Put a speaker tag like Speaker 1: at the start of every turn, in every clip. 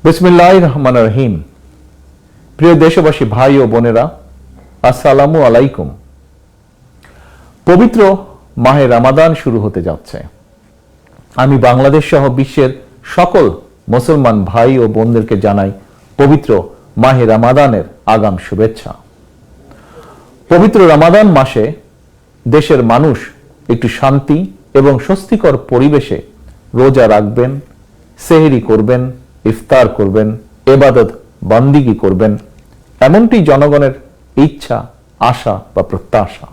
Speaker 1: বিসমিল্লাহির রহমানির রহিম। প্রিয় দেশবাসী, ভাই ও বোনেরা, আসসালামু আলাইকুম। পবিত্র মাহে রমাদান শুরু হতে যাচ্ছে। আমি বাংলাদেশ সহ বিশ্বের সকল মুসলমান ভাই ও বোনদেরকে জানাই পবিত্র মাহে রমাদানের আগাম শুভেচ্ছা। পবিত্র রমাদান মাসে দেশের মানুষ একটু শান্তি এবং স্বস্তিকর পরিবেশে রোজা রাখবেন, সেহরি করবেন, ইফতার করবেন, ইবাদত বন্দেগী করবেন, এমনটি জনগণের ইচ্ছা, আশা বা প্রত্যাশা।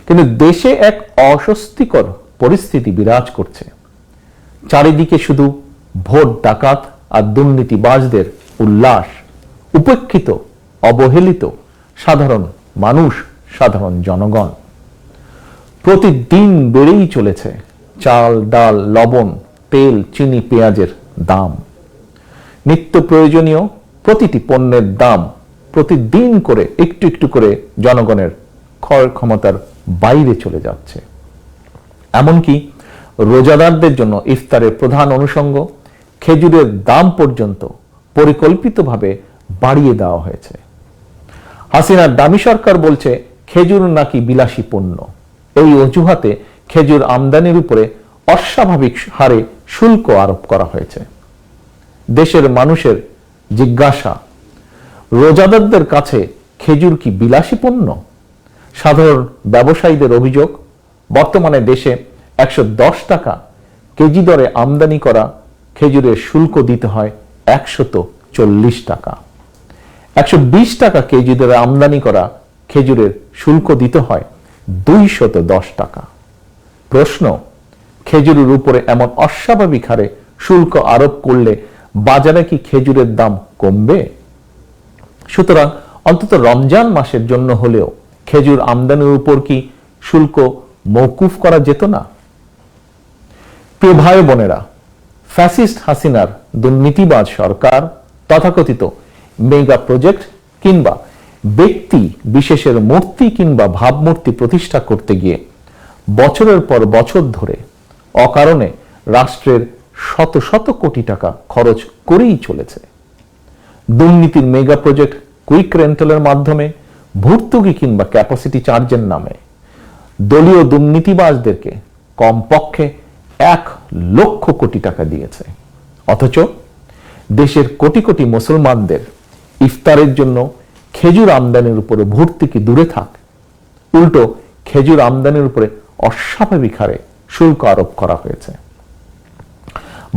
Speaker 1: কিন্তু দেশে এক অস্বস্তিকর পরিস্থিতি বিরাজ করছে। চারিদিকে শুধু ভোট ডাকাত আর দুর্নীতিবাজদের উল্লাস, উপেক্ষিত অবহেলিত সাধারণ মানুষ, সাধারণ জনগণ। প্রতিদিন বেড়েই চলেছে চাল, ডাল, লবণ, তেল, চিনি, পেঁয়াজের দাম। নিত্য প্রয়োজনীয় প্রতিটি পণ্যের দাম প্রতিদিন করে একটু একটু করে জনগণের ক্রয় ক্ষমতার বাইরে চলে যাচ্ছে। এমনকি রোজাদারদের জন্য ইফতারের প্রধান অনুষঙ্গ খেজুরের দাম পর্যন্ত পরিকল্পিতভাবে বাড়িয়ে দেওয়া হয়েছে। হাসিনার দামি সরকার বলছে খেজুর নাকি বিলাসী পণ্য। এই অজুহাতে খেজুর আমদানির উপরে অস্বাভাবিক হারে শুল্ক আরোপ করা হয়েছে। দেশের মানুষের জিজ্ঞাসা, রোজাদারদের কাছে খেজুর কি বিলাসী পণ্য? সাধারণ ব্যবসায়ীদের অভিযোগ, বর্তমানে দেশে 110 টাকা কেজি দরে আমদানি করা খেজুরের শুল্ক দিতে হয় 140 টাকা। 120 টাকা কেজি দরে আমদানি করা খেজুরের শুল্ক দিতে হয় 210 টাকা। প্রশ্ন, খেজুরের উপরে এমন অস্বাভাবিক হারে শুল্ক আরোপ করলে বাজারে কি খেজুরের দাম কমবে? সুতরাং অন্তত রমজান মাসের জন্য হলেও খেজুর আমদানির উপর কি শুল্ক মওকুফ করা যেত না? প্রিয় ভাই বোনেরা, ফ্যাসিস্ট হাসিনার দুর্নীতিবাজ সরকার তথাকথিত মেগা প্রজেক্ট কিংবা ব্যক্তি বিশেষের মূর্তি কিংবা ভাবমূর্তি প্রতিষ্ঠা করতে গিয়ে বছরের পর বছর ধরে অকারণে রাষ্ট্রের শত শত কোটি টাকা খরচ করেই চলেছে। দুর্নীতির মেগা প্রজেক্ট কুইক রেন্টালের মাধ্যমে ভর্তুকি কিংবা ক্যাপাসিটি চার্জের নামে দলীয় দুর্নীতিবাজদেরকে কমপক্ষে 1 লক্ষ কোটি টাকা দিয়েছে। অথচ দেশের কোটি কোটি মুসলমানদের ইফতারের জন্য খেজুর আমদানির উপরে ভর্তুকি দূরে থাক, উল্টো খেজুর আমদানির উপরে অস্বাভাবিক হারে শুল্ক আরোপ করা হয়েছে।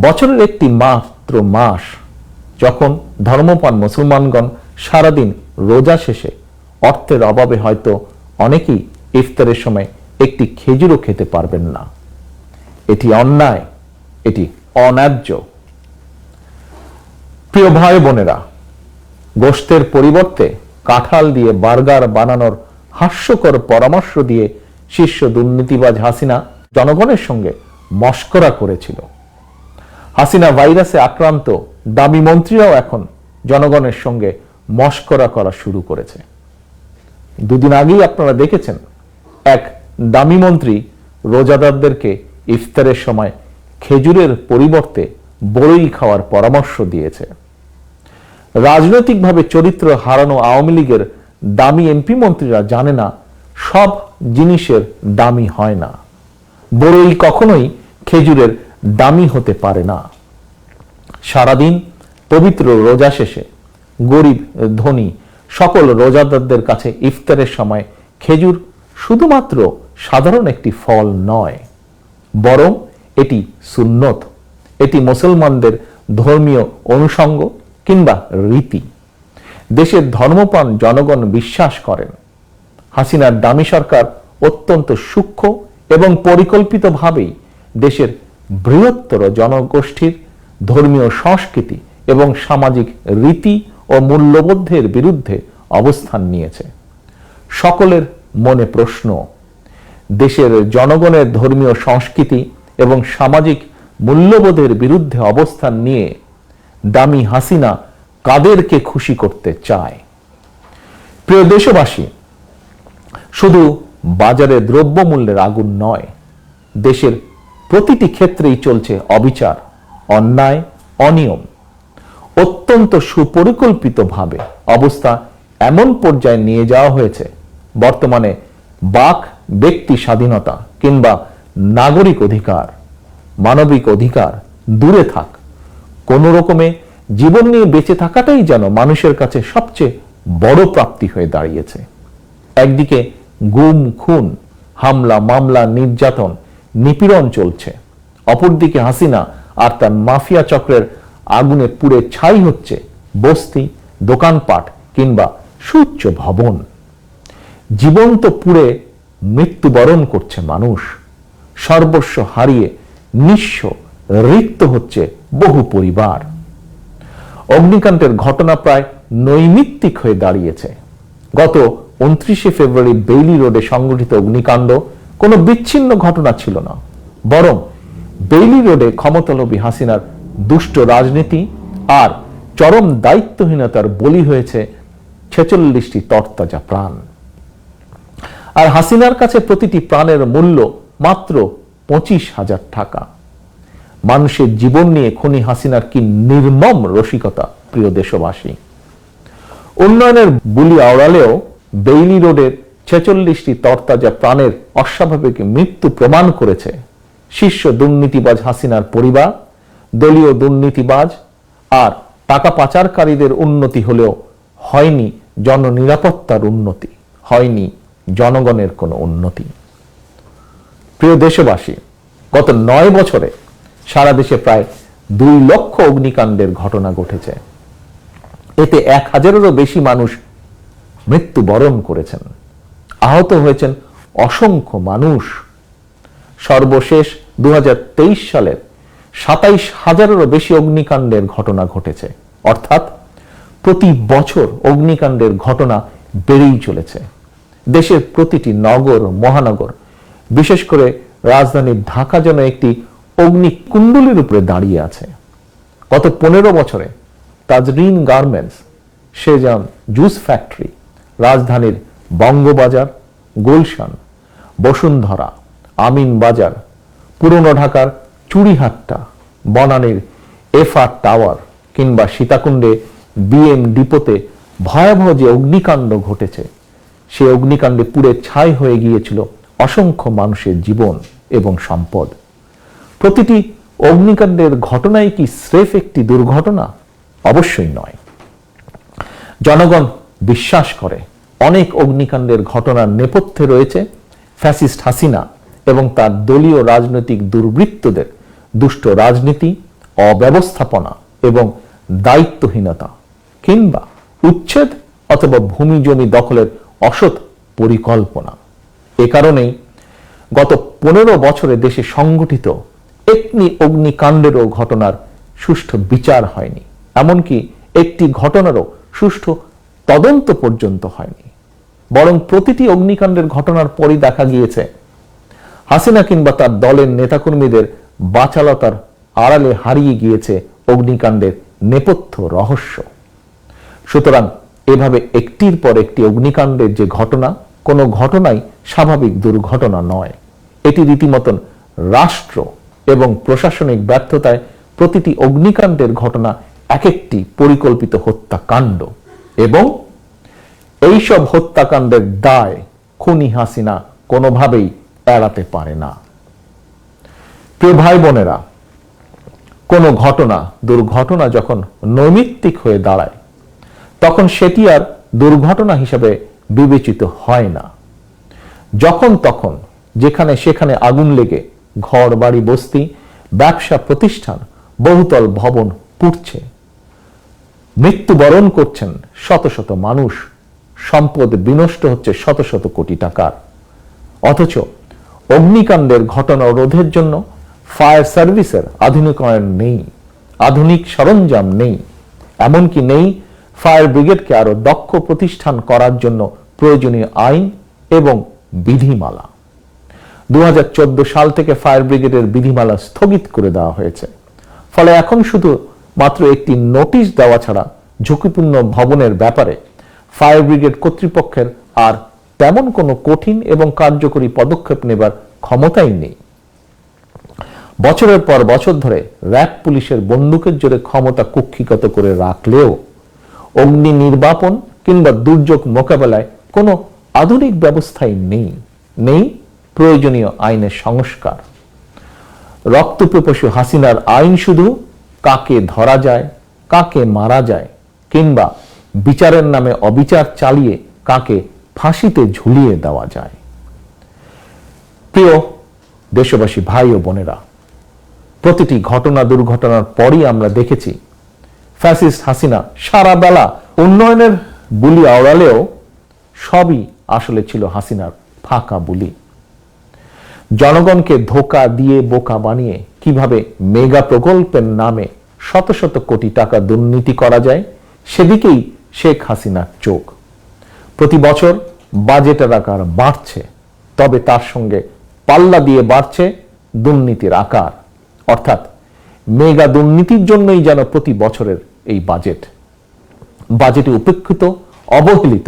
Speaker 1: বছরের একটি মাত্র মাস যখন ধর্মপ্রাণ মুসলমানগণ সারাদিন রোজা শেষে অর্থের অভাবে হয়তো অনেকেই ইফতারের সময় একটি খেজুরও খেতে পারবেন না। এটি অন্যায়, এটি অন্যায্য। প্রিয় ভাই বোনেরা, গোশতের পরিবর্তে কাঁঠাল দিয়ে বার্গার বানানোর হাস্যকর পরামর্শ দিয়ে শীর্ষ দুর্নীতিবাজ হাসিনা জনগণের সঙ্গে মশকরা করেছিল। হাসিনা ভাইরাসে আক্রান্ত দামি মন্ত্রীরাও এখন জনগণের সঙ্গে মশকরা করা শুরু করেছে। দুদিন আগেই আপনারা দেখেছেন এক দামি মন্ত্রী রোজাদারদেরকে ইফতারের সময় খেজুরের পরিবর্তে বড়ই খাওয়ার পরামর্শ দিয়েছে। রাজনৈতিকভাবে চরিত্র হারানো আওয়ামী লীগের দামি এমপি মন্ত্রীরা জানে না সব জিনিসের দামি হয় না। বড়ই কখনোই খেজুরের দামি হতে পারে না। সারাদিন পবিত্র রোজা শেষে গরিব ধনী সকল রোজাদারদের কাছে ইফতারের সময় খেজুর শুধুমাত্র সাধারণ একটি ফল নয়, বরং এটি সুন্নত, এটি মুসলমানদের ধর্মীয় অনুষঙ্গ কিংবা রীতি। দেশের ধর্মপ্রাণ জনগণ বিশ্বাস করেন হাসিনার দামি সরকার অত্যন্ত সূক্ষ্ম এবং পরিকল্পিতভাবেই দেশের বৃহত্তর জনগোষ্ঠীর ধর্মীয় সংস্কৃতি এবং সামাজিক রীতি ও মূল্যবোধের বিরুদ্ধে অবস্থান নিয়েছে। সকলের মনে প্রশ্ন, দেশের জনগণের ধর্মীয় সংস্কৃতি এবং সামাজিক মূল্যবোধের বিরুদ্ধে অবস্থান নিয়ে দামি হাসিনা কাদেরকে খুশি করতে চায়? প্রিয় দেশবাসী, শুধু বাজারে দ্রব্যমূল্যের আগুন নয়, দেশের প্রতিটি ক্ষেত্রেই চলছে অবিচার, অন্যায়, অনিয়ম। অত্যন্ত সুপরিকল্পিতভাবে অবস্থা এমন পর্যায়ে নিয়ে যাওয়া হয়েছে, বর্তমানে বাক ব্যক্তি স্বাধীনতা কিংবা নাগরিক অধিকার, মানবিক অধিকার দূরে থাক, কোন রকমে জীবন নিয়ে বেঁচে থাকাটাই যেন মানুষের কাছে সবচেয়ে বড় প্রাপ্তি হয়ে দাঁড়িয়েছে। একদিকে গুম খুন, হামলা মামলা, নির্যাতন নিপীড়ন চলছে, অপরদিকে হাসিনা আর তার মাফিয়া চক্রের আগুনে পুড়ে ছাই হচ্ছে বস্তি, দোকানপাট কিংবা সুউচ্চ ভবন। জীবন্ত পুড়ে মৃত্যুবরণ করছে মানুষ, সর্বস্ব হারিয়ে নিঃস্ব রিক্ত হচ্ছে বহু পরিবার। অগ্নিকাণ্ডের ঘটনা প্রায় নৈমিত্তিক হয়ে দাঁড়িয়েছে। গত 29শে ফেব্রুয়ারি বেইলি রোডে সংঘটিত অগ্নিকাণ্ড কোনো বিচ্ছিন্ন ঘটনা ছিল না, বরং বেইলি রোডে ক্ষমতালোভী হাসিনার দুষ্ট রাজনীতি আর চরম দায়িত্বহীনতার বলি হয়েছে 46টি তরতাজা প্রাণ। আর হাসিনার কাছে প্রতিটি প্রাণের মূল্য মাত্র 25,000 টাকা। মানুষের জীবন নিয়ে খুনি হাসিনার কি নির্মম রসিকতা, প্রিয় দেশবাসী। উন্নয়নের বুলি আওড়ালেও বেইলি রোডের 46টি তরতাজা প্রাণের অস্বাভাবিক মৃত্যু প্রমাণ করেছে শীর্ষ দুর্নীতিবাজ হাসিনার পরিবার, দলীয় দুর্নীতিবাজ আর টাকা পাচারকারীদের উন্নতি হলেও হয়নি জননিরাপত্তার উন্নতি, হয়নি জনগণের কোনো উন্নতি। প্রিয় দেশবাসী, গত 9 বছরে সারা দেশে প্রায় 2 লক্ষ অগ্নিকাণ্ডের ঘটনা ঘটেছে। এতে 1000-এরও বেশি মানুষ মৃত্যুবরণ করেছেন, আহত হয়েছেন অসংখ্য মানুষ। সর্বশেষ 2023 সালের 27,000-এরও বেশি অগ্নিকাণ্ডের ঘটনা ঘটেছে, অর্থাৎ প্রতি বছর অগ্নিকাণ্ডের ঘটনা বেড়েই চলেছে। দেশের প্রতিটি নগর মহানগর, বিশেষ করে রাজধানী ঢাকা যেন একটি অগ্নিকুণ্ডলীর উপরে দাঁড়িয়ে আছে। গত 15 বছরে Tazreen garments, Shezan juice factory, রাজধানীর বঙ্গবাজার, গুলশান, বসুন্ধরা, আমিন বাজার, পুরনো ঢাকার চুড়িহাট্টা, বনানীর এফআর টাওয়ার কিংবা সীতাকুণ্ডে বিএম ডিপোতে ভয়াবহ যে অগ্নিকাণ্ড ঘটেছে, সে অগ্নিকাণ্ডে পুড়ে ছাই হয়ে গিয়েছিল অসংখ্য মানুষের জীবন এবং সম্পদ। প্রতিটি অগ্নিকাণ্ডের ঘটনাই কি স্রেফ একটি দুর্ঘটনা? অবশ্যই নয়। জনগণ বিশ্বাস করে অনেক অগ্নিকাণ্ডের ঘটনার নেপথ্যে রয়েছে ফ্যাসিস্ট হাসিনা এবং তার দলীয় রাজনৈতিক দুর্বৃত্তদের দুষ্ট রাজনীতি, অব্যবস্থাপনা এবং দায়িত্বহীনতা কিংবা উচ্ছেদ অথবা ভূমি জমি দখলের অসৎ পরিকল্পনা। এ কারণেই গত 15 বছরে দেশে সংঘটিত একটি অগ্নিকাণ্ডেরও ঘটনার সুষ্ঠু বিচার হয়নি, এমনকি একটি ঘটনারও সুষ্ঠু তদন্ত পর্যন্ত হয়নি। বরং প্রতিটি অগ্নিকাণ্ডের ঘটনার পরই দেখা গিয়েছে হাসিনা কিংবা তার দলের নেতাকর্মীদের বাচালতার আড়ালে হারিয়ে গিয়েছে অগ্নিকাণ্ডের নেপথ্য রহস্য। সুতরাং এভাবে একটির পর একটি অগ্নিকাণ্ডের যে ঘটনা, কোনো ঘটনাই স্বাভাবিক দুর্ঘটনা নয়। এটি রীতিমতন রাষ্ট্র এবং প্রশাসনিক ব্যর্থতায় প্রতিটি অগ্নিকাণ্ডের ঘটনা এক একটি পরিকল্পিত হত্যাকাণ্ড, এবং এইসব হত্যাকাণ্ডের দায় খুনি হাসিনা কোনোভাবেই এড়াতে পারে না। প্রিয় ভাই বোনেরা, কোনো ঘটনা, দুর্ঘটনা যখন নৈমিত্তিক হয়ে দাঁড়ায়, তখন সেটি আর দুর্ঘটনা হিসেবে বিবেচিত হয় না। যখন তখন যেখানে সেখানে আগুন লেগে ঘর বাড়ি বস্তি, ব্যবসা প্রতিষ্ঠান, বহুতল ভবন পুড়ছে, মৃত্যুবরণ করছেন শত শত মানুষ, সম্পদ বিনষ্ট হচ্ছে শত শত কোটি টাকার। অথচ অগ্নিকাণ্ডের ঘটনা রোধের জন্য ফায়ার সার্ভিসের আধুনিকায়ন নেই, আধুনিক সরঞ্জাম নেই, এমনকি নেই ফায়ার ব্রিগেডকে আরো দক্ষ প্রতিষ্ঠান করার জন্য প্রয়োজনীয় আইন এবং বিধিমালা। 2014 সাল থেকে ফায়ার ব্রিগেডের বিধিমালা স্থগিত করে দেওয়া হয়েছে। ফলে এখন শুধু মাত্র একটি নোটিশ দেওয়া ছাড়া ঝুঁকিপূর্ণ ভবনের ব্যাপারে ফায়ার ব্রিগেড কর্তৃপক্ষের আর তেমন কোনো কঠিন এবং কার্যকরী পদক্ষেপ নেবার ক্ষমতাই নেই। বছরের পর বছর ধরে র্যাব পুলিশের বন্দুকের জোরে ক্ষমতা কুক্ষিগত করে রাখলেও অগ্নি নির্বাপন কিংবা দুর্যোগ মোকাবেলায় কোনো আধুনিক ব্যবস্থাই নেই প্রয়োজনীয় আইনের সংস্কার। রক্তপিপাসু হাসিনার আইন শুধু কাকে ধরা যায়, কাকে মারা যায় কিংবা বিচারের নামে অবিচার চালিয়ে কাকে ফাঁসিতে ঝুলিয়ে দেওয়া যায়। প্রিয় দেশবাসী ভাই ও বোনেরা, প্রতিটি ঘটনা দুর্ঘটনার পরই আমরা দেখেছি ফ্যাসিস্ট হাসিনা সারা বেলা উন্নয়নের বুলি আওড়ালেও সবই আসলে ছিল হাসিনার ফাঁকা বুলি। জনগণকে ধোঁকা দিয়ে বোকা বানিয়ে কিভাবে মেগা প্রকল্পের নামে শত শত কোটি টাকা দুর্নীতি করা যায় সেদিকেই শেখ হাসিনার চোখ। প্রতি বছর বাজেটের আকার বাড়ছে, তবে তার সঙ্গে পাল্লা দিয়ে বাড়ছে দুর্নীতির আকার। অর্থাৎ মেগা দুর্নীতির জন্যই যেন প্রতি বছরের এই বাজেটে উপেক্ষিত, অবহেলিত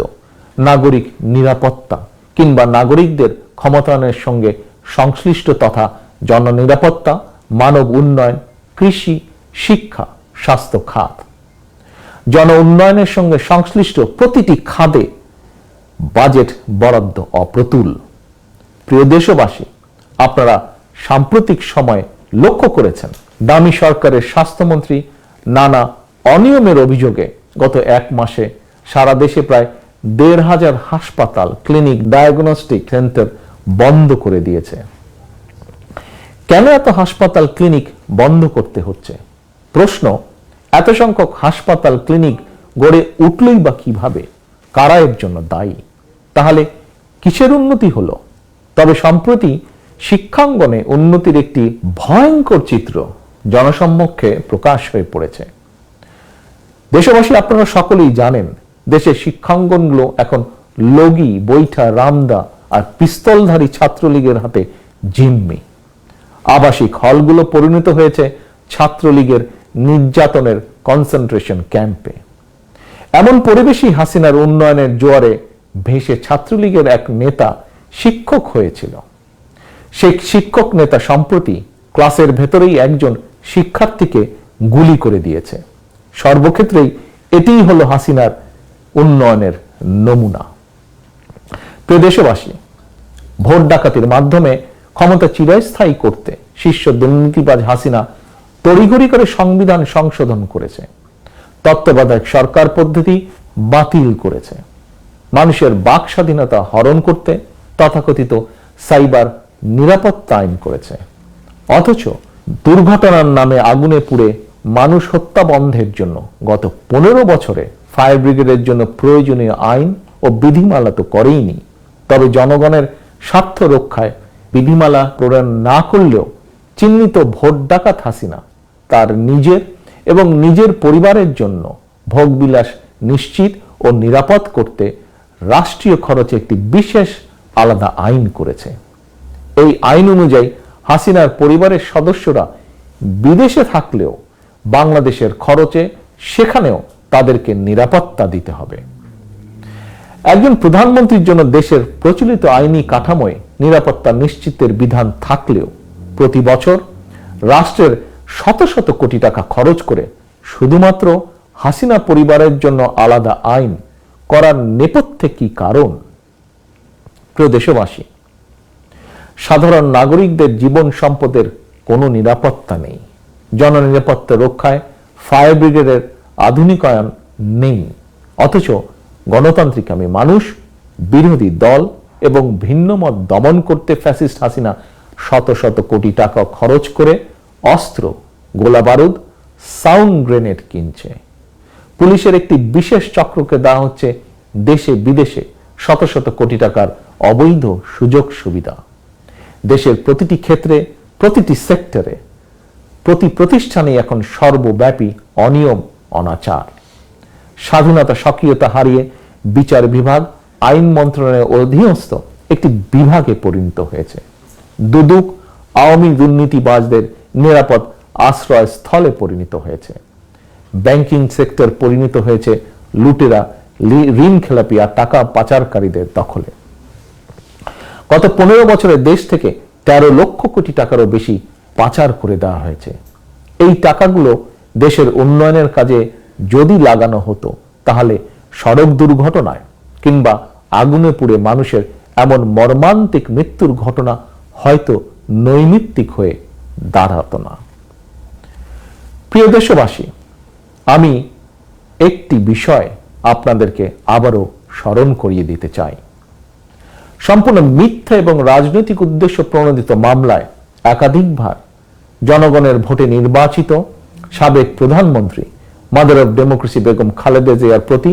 Speaker 1: নাগরিক নিরাপত্তা কিংবা নাগরিকদের ক্ষমতায়নের সঙ্গে সংশ্লিষ্ট তথা জননিরাপত্তা, মানব উন্নয়ন, কৃষি, শিক্ষা, স্বাস্থ্য খাত, জন উন্নয়নের সঙ্গে সংশ্লিষ্ট প্রতিটি খাতে বাজেট বরাদ্দ অপ্রতুল। প্রিয় দেশবাসী, আপনারা সাম্প্রতিক সময়ে লক্ষ্য করেছেন দামি সরকারের স্বাস্থ্যমন্ত্রী নানা অনিয়মের অভিযোগে গত এক মাসে সারা দেশে প্রায় ১৫০০ হাসপাতাল, ক্লিনিক, ডায়াগনস্টিক সেন্টার বন্ধ করে দিয়েছে। কেন এত হাসপাতাল, ক্লিনিক বন্ধ করতে হচ্ছে? প্রশ্ন, এত সংখ্যক হাসপাতাল, ক্লিনিক গড়ে উঠলই বা কিভাবে? কারা এর জন্য দায়ী? তাহলে কিসের উন্নতি হলো? তবে সম্প্রতি শিক্ষাঙ্গনে উন্নতির একটি ভয়ঙ্কর চিত্র জনসম্মুখে প্রকাশ হয়ে পড়েছে। দেশবাসী, আপনারা সকলেই জানেন দেশের শিক্ষাঙ্গনগুলো এখন লগি, বৈঠা, রামদা আর পিস্তলধারী ছাত্রলীগের হাতে জিম্মি। আবাসিক হলগুলো পরিণত হয়েছে ছাত্রলীগের নির্যাতনের কনসেন্ট্রেশন ক্যাম্পে। এমন পরিবেশই হাসিনার উন্নয়নের জোয়ারে ভেসে ছাত্রলীগের এক নেতা শিক্ষক হয়েছিল। সেই শিক্ষক নেতা সম্প্রতি ক্লাসের ভেতরেই একজন শিক্ষার্থীকে গুলি করে দিয়েছে। সর্বক্ষেত্রেই এটিই হলো হাসিনার উন্নয়নের নমুনা। প্রিয় দেশবাসী, ভোট ডাকাতির মাধ্যমে ক্ষমতা চিরস্থায়ী করতে শীর্ষ দুর্নীতিবাজ হাসিনা তড়িঘড়ি করে সংবিধান সংশোধন করেছে, তত্ত্বাবধায়ক সরকার পদ্ধতি বাতিল করেছে, মানুষের বাক স্বাধীনতা হরণ করতে তথাকথিত সাইবার নিরাপত্তা আইন করেছে। অথচ দুর্ঘটনার নামে আগুনে পুড়ে মানুষ হত্যা বন্ধের জন্য গত 15 বছরে ফায়ার ব্রিগেডের জন্য প্রয়োজনীয় আইন ও বিধিমালা তো করেইনি, তবে জনগণের স্বার্থ রক্ষায় বিধিমালা প্রণয়ন না করলেও চিহ্নিত ভোট ডাকাত হাসিনা তার নিজের এবং নিজের পরিবারের জন্য ভোগবিলাস নিশ্চিত ও নিরাপদ করতে রাষ্ট্রীয় খরচে একটি বিশেষ আলাদা আইন করেছে। এই আইন অনুযায়ী হাসিনার পরিবারের সদস্যরা বিদেশে থাকলেও বাংলাদেশের খরচে সেখানেও তাদেরকে নিরাপত্তা দিতে হবে। একজন প্রধানমন্ত্রীর জন্য দেশের প্রচলিত আইনি কাঠামোয় নিরাপত্তা নিশ্চিতের বিধান থাকলেও প্রতি বছর রাষ্ট্রের শত শত কোটি টাকা খরচ করে শুধুমাত্র হাসিনা পরিবারের জন্য আলাদা আইন করার নেপথ্যে কি কারণ? প্রিয় দেশবাসী, সাধারণ নাগরিকদের জীবন সম্পদের কোনো নিরাপত্তা নেই। জননিরাপত্তা রক্ষায় ফায়ার ব্রিগেডের আধুনিকায়ন নেই। অথচ গণতান্ত্রিকামী মানুষ, বিরোধী দল এবং ভিন্নমত দমন করতে ফ্যাসিস্ট হাসিনা শত শত কোটি টাকা খরচ করে অস্ত্র, গোলাবারুদ, সাউন্ড গ্রেনেড কিনছে। পুলিশের একটি বিশেষ চক্রকে দেওয়া হচ্ছে দেশে বিদেশে শত শত কোটি টাকার অবৈধ সুযোগ সুবিধা। দেশের প্রতিটি ক্ষেত্রে, প্রতিটি সেক্টরে, প্রতি প্রতিষ্ঠানে এখন সর্বব্যাপী অনিয়ম, অনাচার। স্বাধীনতা, সক্রিয়তা হারিয়ে বিচার বিভাগ আইন মন্ত্রণালয়ের অধীনস্থ একটি বিভাগে পরিণত হয়েছে। দুদক আওয়ামী দুর্নীতিবাজদের নিরাপদ আশ্রয় স্থলে পরিণত হয়েছে। ব্যাংকিং সেক্টর পরিণত হয়েছে লুটেরা, ঋণ খেলাপি আর টাকা পাচারকারীদের দখলে। গত 15 বছরে দেশ থেকে 13 লক্ষ কোটি টাকারও বেশি পাচার করে দেওয়া হয়েছে। এই টাকাগুলো দেশের উন্নয়নের কাজে যদি লাগানো হতো তাহলে সড়ক দুর্ঘটনায় কিংবা আগুনে পুড়ে মানুষের এমন মর্মান্তিক মৃত্যুর ঘটনা হয়তো নৈমিত্তিক হয়ে দাঁড়াতো না। প্রিয় দেশবাসী, আমি একটি বিষয় আপনাদেরকে আবারও স্মরণ করিয়ে দিতে চাই। সম্পূর্ণ মিথ্যা এবং রাজনৈতিক উদ্দেশ্য প্রণোদিত মামলায় একাধিকবার জনগণের ভোটে নির্বাচিত সাবেক প্রধানমন্ত্রী mother of democracy Begum Khaleda জিয়ার প্রতি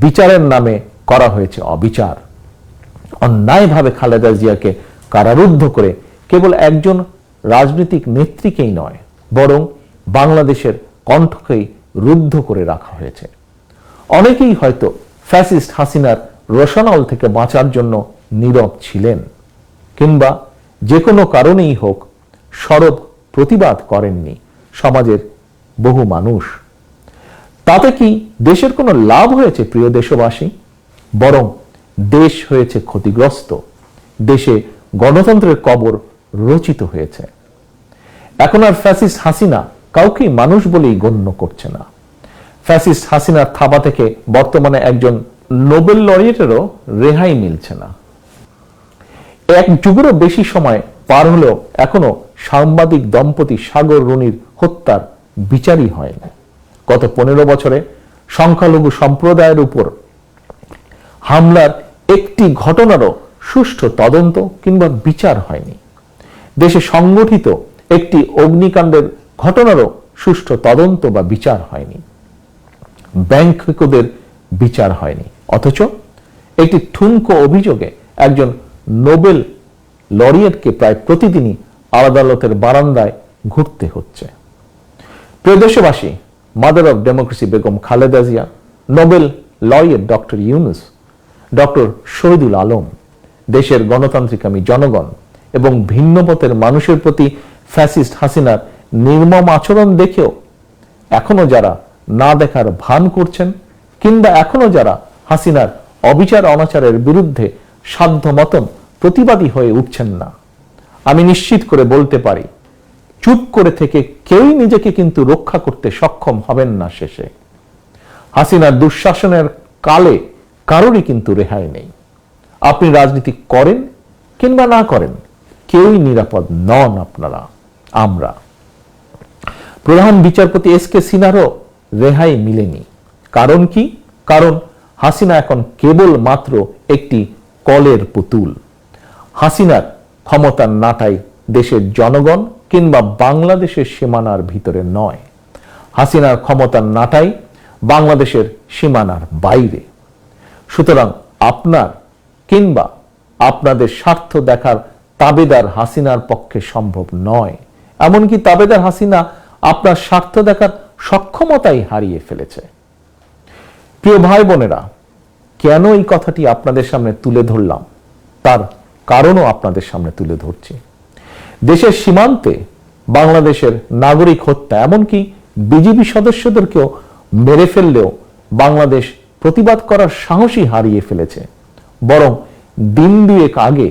Speaker 1: বিচারের নামে করা হয়েছে অবিচার। অন্যায়ভাবে খালেদা জিয়াকে কারারুদ্ধ করে কেবল একজন রাজনৈতিক নেত্রীকেই নয়, বরং বাংলাদেশের কণ্ঠকেই রুদ্ধ করে রাখা হয়েছে। অনেকেই হয়তো ফ্যাসিস্ট হাসিনার রোশানল থেকে বাঁচার জন্য নীরব ছিলেন, কিংবা যে কোনো কারণেই হোক সরব প্রতিবাদ করেননি সমাজের বহু মানুষ। তাতে কি দেশের কোনো লাভ হয়েছে প্রিয় দেশবাসী? বরং দেশ হয়েছে ক্ষতিগ্রস্ত, দেশে গণতন্ত্রের কবর রচিত হয়েছে। এখন আর ফ্যাসিস্ট হাসিনা কাউকেই মানুষ বলেই গণ্য করছে না। ফ্যাসিস্ট হাসিনার থাবা থেকে বর্তমানে একজন নোবেল লরিয়েটেরও রেহাই মিলছে না। এক যুগেরও বেশি সময় পার হলেও এখনো সাংবাদিক দম্পতি সাগর রুনির হত্যার বিচারই হয়নি। গত 15 বছরে সংখ্যালঘু সম্প্রদায়ের উপর হামলার একটি ঘটনারও সুষ্ঠু তদন্ত কিংবা বিচার হয়নি। দেশে সংগঠিত একটি অগ্নিকাণ্ডের ঘটনারও সুষ্ঠু তদন্ত বা বিচার হয়নি। ব্যাংকদের বিচার হয়নি, অথচ একটি ঠুনকো অভিযোগে একজন নোবেল লরিয়েটকে প্রায় প্রতিদিনই আদালতের বারান্দায় ঘুরতে হচ্ছে। প্রিয় দেশবাসী, mother of democracy Begum Khaleda Zia, Nobel laureate doctor Yunus, doctor Shahidul Alam, দেশের গণতান্ত্রিকামী জনগণ এবং ভিন্নমতের মানুষের প্রতি ফ্যাসিস্ট হাসিনার নির্মম আচরণ দেখেও এখনো যারা না দেখার ভান করছেন, কিংবা এখনো যারা হাসিনার অবিচার অনাচারের বিরুদ্ধে সাধ্য মতন প্রতিবাদী হয়ে উঠছেন না, আমি নিশ্চিত করে বলতে পারি চুপ করে থেকে কেউই নিজেকে কিন্তু রক্ষা করতে সক্ষম হবেন না। শেষে হাসিনার দুঃশাসনের কালে কারোরই কিন্তু রেহাই নেই। আপনি রাজনীতি করেন কিংবা না করেন, কেউই নিরাপদ নন আপনারা, আমরা। প্রধান বিচারপতি এস.কে. সিনহারও রেহাই মিলেনি। কারণ কি? কারণ হাসিনা এখন কেবল মাত্র একটি কলের পুতুল। হাসিনার ক্ষমতার নাটাই দেশের জনগণ কিংবা বাংলাদেশের সীমানার ভিতরে নয়। হাসিনার ক্ষমতার নাটাই বাংলাদেশের সীমানার বাইরে। সুতরাং আপনার কিংবা আপনাদের স্বার্থ দেখার তাবেদার হাসিনার পক্ষে সম্ভব নয়। এমনকি তাবেদার হাসিনা আপনার স্বার্থ দেখার সক্ষমতাই হারিয়ে ফেলেছে। প্রিয় ভাই বোনেরা, কেন এই কথাটি আপনাদের সামনে তুলে ধরলাম তার কারণও আপনাদের সামনে তুলে ধরছি। দেশের সীমান্তে বাংলাদেশের নাগরিক হত্যা, এমনকি বিজিবি সদস্যদেরকেও মেরে ফেললেও বাংলাদেশ প্রতিবাদ করার সাহসই হারিয়ে ফেলেছে। বরং দিন দুয়েক আগে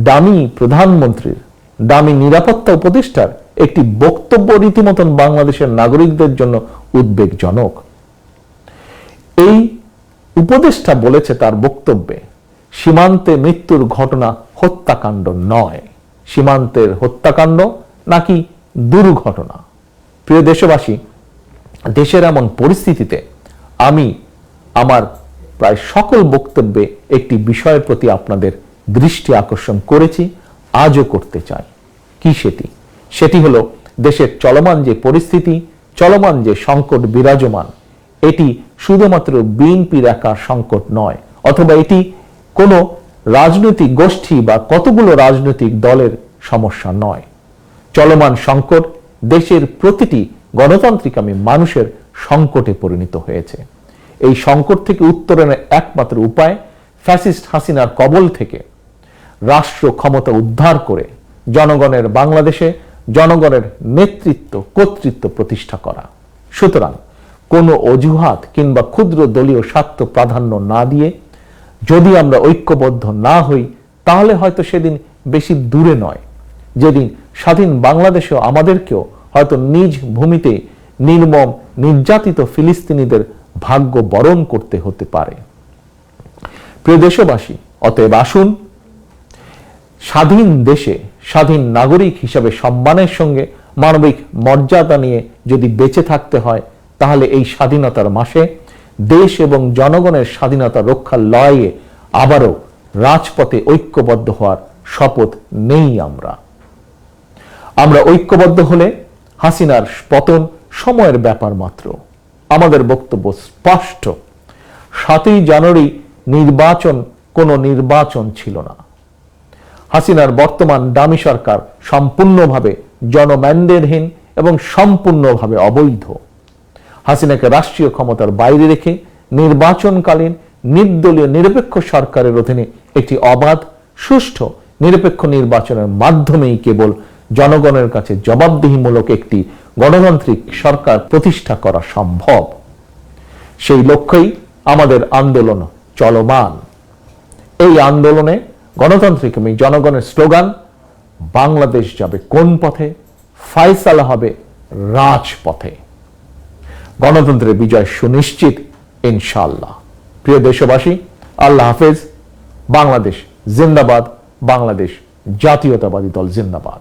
Speaker 1: দামি প্রধানমন্ত্রীর, দামি নিরাপত্তা উপদেষ্টার একটি বক্তব্য রীতিমতন বাংলাদেশের নাগরিকদের জন্য উদ্বেগজনক। এই উপদেষ্টা বলেছে তার বক্তব্যে, সীমান্তে মৃত্যুর ঘটনা হত্যাকাণ্ড নয়, সীমান্তের হত্যাকাণ্ড নাকি দুর্ঘটনা। প্রিয় দেশবাসী, দেশের এমন পরিস্থিতিতে আমি আমার প্রায় সকল বক্তব্যে একটি বিষয়ের প্রতি আপনাদের দৃষ্টি আকর্ষণ করেছি, আজও করতে চাই। কি সেটি? সেটি হলো দেশের চলমান যে পরিস্থিতি, চলমান যে সংকট বিরাজমান, এটি শুধুমাত্র বিএনপির একা সংকট নয়, অথবা এটি কোনো রাজনৈতিক গোষ্ঠী বা কতগুলো রাজনৈতিক দলের সমস্যা নয়। চলমান সংকট দেশের প্রতিটি গণতান্ত্রিকামী মানুষের সংকটে পরিণত হয়েছে। এই সংকট থেকে উত্তরণের একমাত্র উপায় ফ্যাসিস্ট হাসিনার কবল থেকে রাষ্ট্র ক্ষমতা উদ্ধার করে জনগণের বাংলাদেশে জনগণের নেতৃত্ব কর্তৃত্ব প্রতিষ্ঠা করা। সুতরাং কোনো অজুহাত কিংবা ক্ষুদ্র দলীয় স্বার্থ প্রাধান্য না দিয়ে যদি আমরা ঐক্যবদ্ধ না হই, তাহলে হয়তো সেদিন বেশি দূরে নয় যেদিন স্বাধীন বাংলাদেশেও আমাদেরকেও হয়তো নিজ ভূমিতে নির্মম নির্যাতিত ফিলিস্তিনিদের ভাগ্য বরণ করতে হতে পারে। প্রিয় দেশবাসী, অতএব আসুন স্বাধীন দেশে স্বাধীন নাগরিক হিসাবে সম্মানের সঙ্গে মানবিক মর্যাদা নিয়ে যদি বেঁচে থাকতে হয়, তাহলে এই স্বাধীনতার মাসে দেশ এবং জনগণের স্বাধীনতা রক্ষার লড়াইয়ে আবারও রাজপথে ঐক্যবদ্ধ হওয়ার শপথ নেই। আমরা ঐক্যবদ্ধ হলে হাসিনার পতন সময়ের ব্যাপার মাত্র। আমাদের বক্তব্য স্পষ্ট, 7ই জানুয়ারি নির্বাচন কোনো নির্বাচন ছিল না। হাসিনার বর্তমান ডামি সরকার সম্পূর্ণভাবে জনম্যান্ডেটহীন এবং সম্পূর্ণভাবে অবৈধ। হাসিনাকে রাষ্ট্রীয় ক্ষমতার বাইরে রেখে নির্বাচনকালীন নির্দলীয় নিরপেক্ষ সরকারের অধীনে একটি অবাধ, সুষ্ঠু, নিরপেক্ষ নির্বাচনের মাধ্যমেই কেবল জনগণের কাছে জবাবদিহিমূলক একটি গণতান্ত্রিক সরকার প্রতিষ্ঠা করা সম্ভব। সেই লক্ষ্যেই আমাদের আন্দোলন চলমান। এই আন্দোলনে গণতান্ত্রিক এবং জনগণের স্লোগান, বাংলাদেশ যাবে কোন পথে, ফায়সালা হবে রাজপথে। গণতন্ত্রের বিজয় সুনিশ্চিত ইনশাআল্লাহ। প্রিয় দেশবাসী, আল্লাহ হাফেজ। বাংলাদেশ জিন্দাবাদ। বাংলাদেশ জাতীয়তাবাদী দল জিন্দাবাদ।